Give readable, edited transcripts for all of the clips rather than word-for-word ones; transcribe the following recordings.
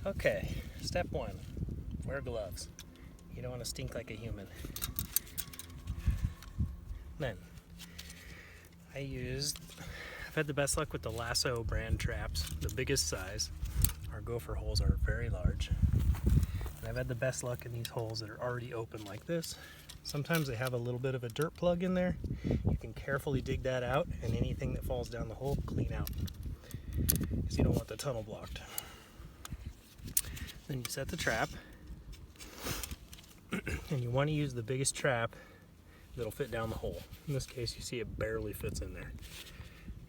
Okay, step one, wear gloves. You don't want to stink like a human. Then, I've had the best luck with the Lasso brand traps, the biggest size. Our Gopher holes are very large. And I've had the best luck in these holes that are already open like this. Sometimes they have a little bit of a dirt plug in there. You can carefully dig that out, and anything that falls down the hole, clean out. Because you don't want the tunnel blocked. Then you set the trap, and you want to use the biggest trap that'll fit down the hole. In this case, you see it barely fits in there.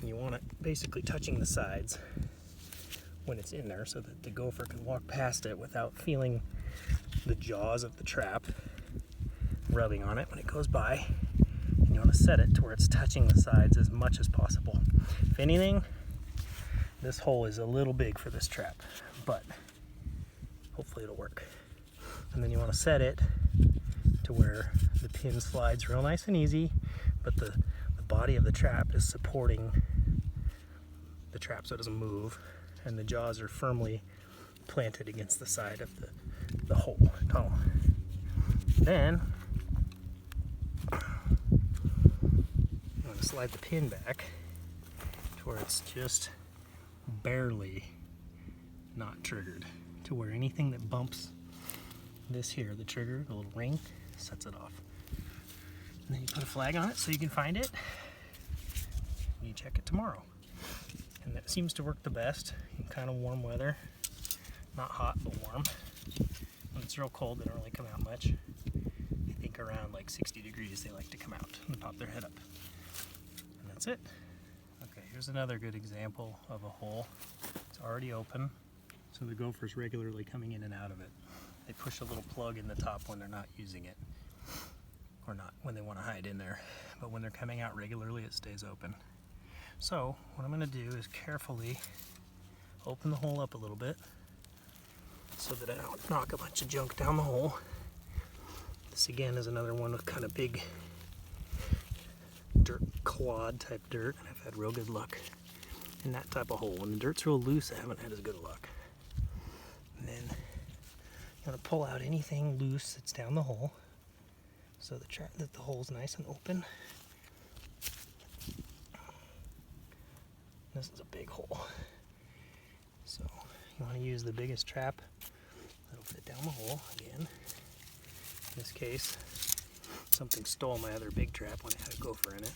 And you want it basically touching the sides when it's in there so that the Gopher can walk past it without feeling the jaws of the trap rubbing on it when it goes by. And you want to set it to where it's touching the sides as much as possible. If anything, this hole is a little big for this trap, but hopefully it'll work. And then you want to set it to where the pin slides real nice and easy, but the body of the trap is supporting the trap so it doesn't move, and the jaws are firmly planted against the side of the hole tunnel. Then you want to slide the pin back to where it's just barely not triggered, to where anything that bumps this here, the trigger, the little ring, sets it off. And then you put a flag on it so you can find it. And you check it tomorrow. And that seems to work the best in kind of warm weather. Not hot, but warm. When it's real cold, they don't really come out much. I think around like 60 degrees they like to come out and pop their head up. And that's it. Okay, here's another good example of a hole. It's already open, so the Gopher's regularly coming in and out of it. They push a little plug in the top when they're not using it, or not when they want to hide in there, but when they're coming out regularly it stays open. So what I'm going to do is carefully open the hole up a little bit so that I don't knock a bunch of junk down the hole. This again is another one with kind of big dirt, clod type dirt, and I've had real good luck in that type of hole. When the dirt's real loose, I haven't had as good luck. And then you want to pull out anything loose that's down the hole so that the hole's nice and open. This is a big hole, so you want to use the biggest trap that'll fit down the hole. Again, in this case, something stole my other big trap when it had a Gopher in it,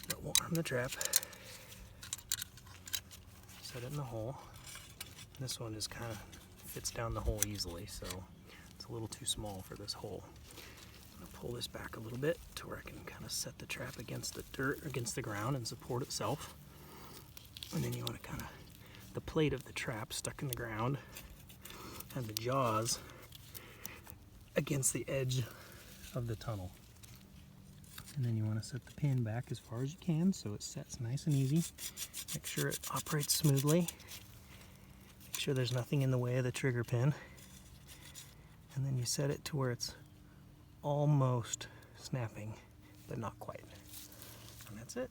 but we'll arm the trap, set it in the hole. This one just kind of fits down the hole easily, so it's a little too small for this hole. I'm going to pull this back a little bit to where I can kind of set the trap against the dirt, against the ground, and support itself. And then you want to kind of, the plate of the trap stuck in the ground and the jaws against the edge of the tunnel. And then you want to set the pin back as far as you can so it sets nice and easy. Make sure it operates smoothly. Make sure there's nothing in the way of the trigger pin. And then you set it to where it's almost snapping, but not quite. And that's it.